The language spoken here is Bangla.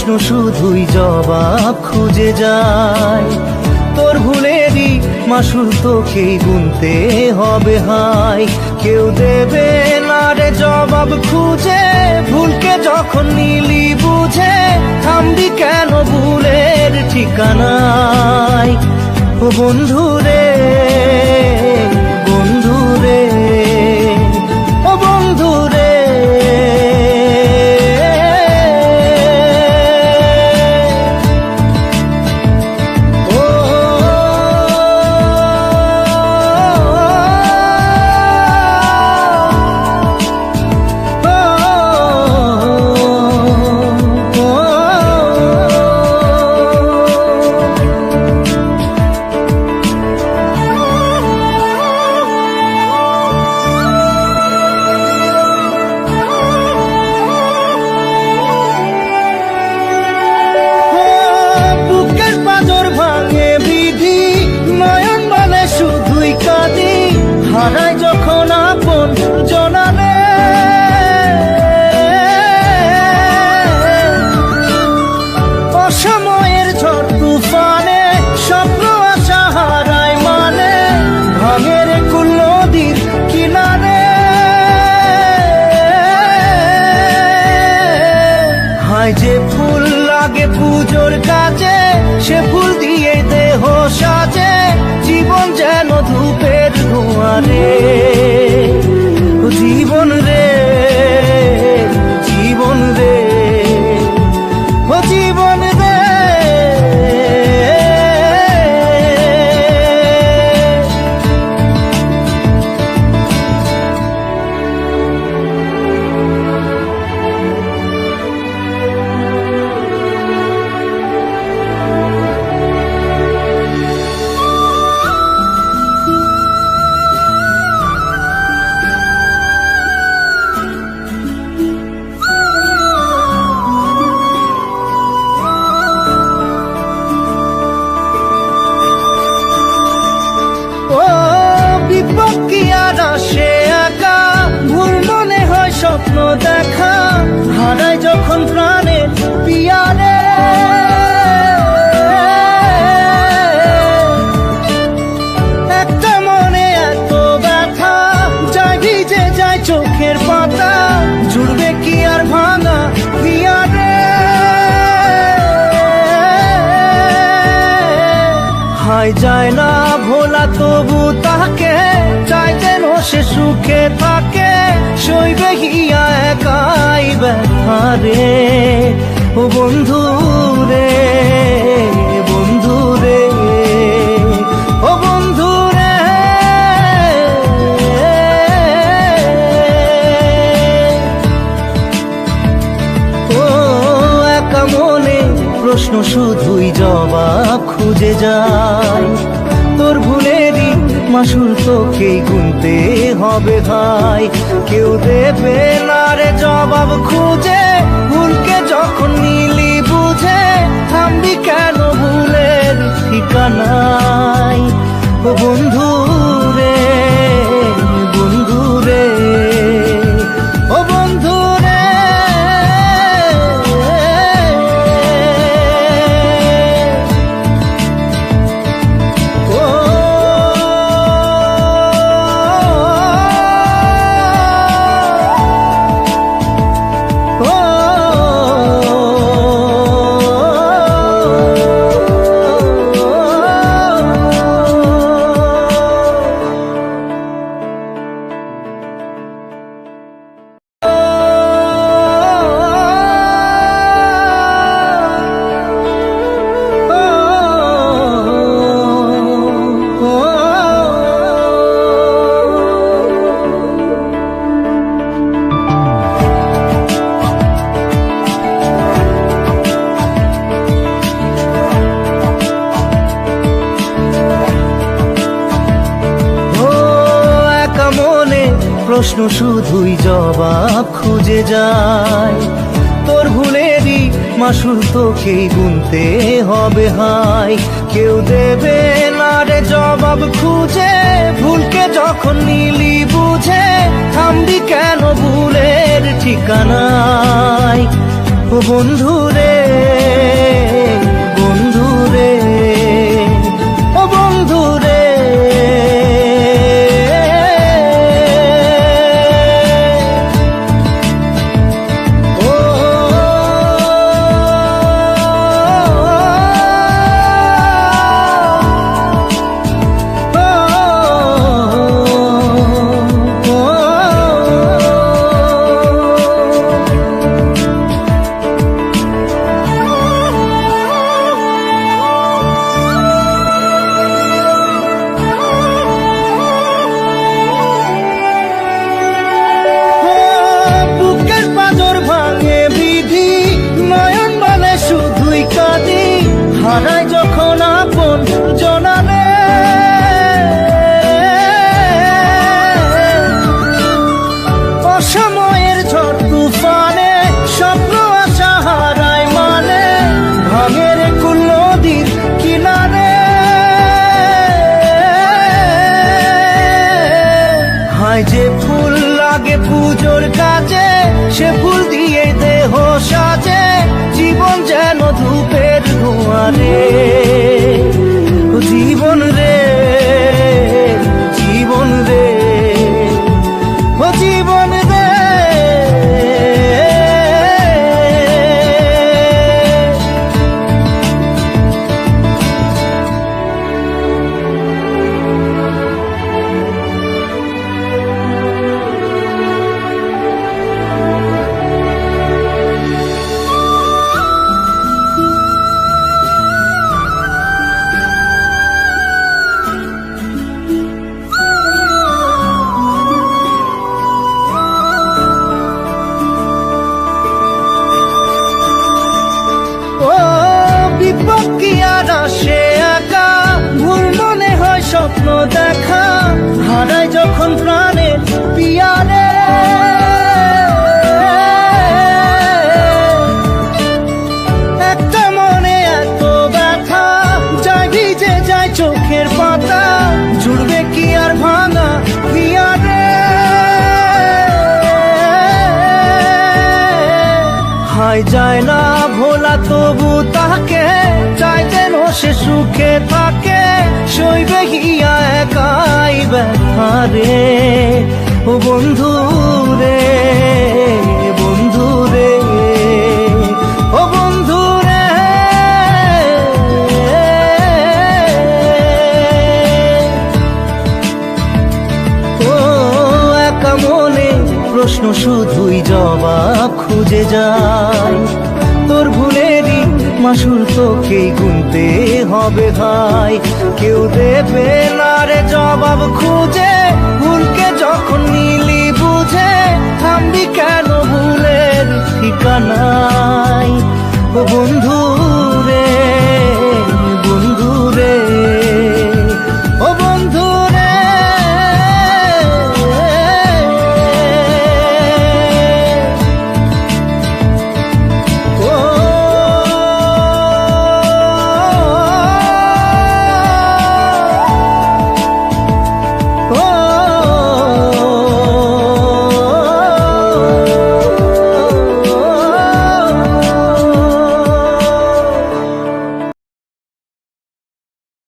প্রশ্ন শুধুই জবাব খুঁজে যায়। তোর ভুলেরই মাসুল তোকেই গুনতে হবে হায়, কেউ দেবে না রে জবাব খুঁজে। ভুলকে যখন নিলি বুঝে, থামবি কেন ভুলের ঠিকানায়? ও বন্ধু রে, বন্ধু রে, ও বন্ধু রে। হারাই যখন আপন জনারে, অসময়ের ঝড় তুফানে স্বপ্ন আশা হারাই মানে, ভাঙের কুল নদীর কিনারে। হায় যে ফুল লাগে পুজোর কাজে, সে ফুল দিয়ে দেহ সাজে। জীবন যেন ধূপের ধোঁয়ারে, জীবন রে, জীবন রে, ও জীবন রে। স্বপ্ন দেখা হারাই যখন প্রাণের পিয়ারে, একটা মনে এত ব্যথা যায় ভিজে যায় চোখের পাতা। জুড়বে কি আর ভাঙা পিয়ারে? হায় যায় না ভোলা তবু তাকে চাই যেন সে সুখে থাকে। সইবে হিয়া একাই ব্যথা রে, ও বন্ধু রে, বন্ধু রে, ও বন্ধু রে। ও একা মনে প্রশ্ন শুধুই জবাব খুঁজে যায়। তোর ভুলেরই মাসুল তোকেই গুনতে হবে ভাই, কেউ দেবে না রে জবাব খুঁজে। ভুলকে যখন নিলি বুঝে, থামবি কেন ভুলের ঠিকানায়? ও বন্ধু রে, বন্ধু রে, ও বন্ধু রে। প্রশ্ন শুধুই জবাব খুঁজে যায়। তোর ভুলেরই মাসুল তোকেই গুনতে হবে হায়, কেউ দেবে না রে জবাব খুঁজে। ভুলকে যখন নিলি বুঝে, থামবি কেন ভুলের ঠিকানায়? ও ও বন্ধু রে, বন্ধু রে, ও বন্ধু রে। হারাই যখন আপন জনারে, অসময়ের ঝড় তুফানে স্বপ্ন আশা হারাই মানে, ভাঙের কুল নদীর কিনারে। হায় যে ফুল লাগে পুজোর কাছে, সে ফুল দিয়ে দেহ সাজে, জীবন যেন ধূপের ধোঁয়ারে। ও জীবন রে, জীবন রে, ও জীবন রে। সে একা ভুল মনে হয় স্বপ্ন দেখা, হারাই যখন প্রাণের পিয়ারে। একটা মনে এত ব্যথা, যায় ভিজে যায় চোখের পাতা, জুড়বে কি আর ভাঙা পিয়ারে। হায় যায় না ভোলা তবু তাকে, চাই যেন সে সুখে থাকে, সইবে হিয়া একাই ব্যথা রে। ও বন্ধু রে, বন্ধু রে, ও বন্ধু রে। ও একা মনে প্রশ্ন শুধুই জবাব খুঁজে যায়, তোর ভুলেরই মাসুল তোকেই গুনতে হবে ভাই। কেউ দেবে না রে জবাব খুঁজে, ভুলকে যখন নিলি বুঝে, থামবি কেন ভুলের ঠিকানায়। ও বন্ধু রে।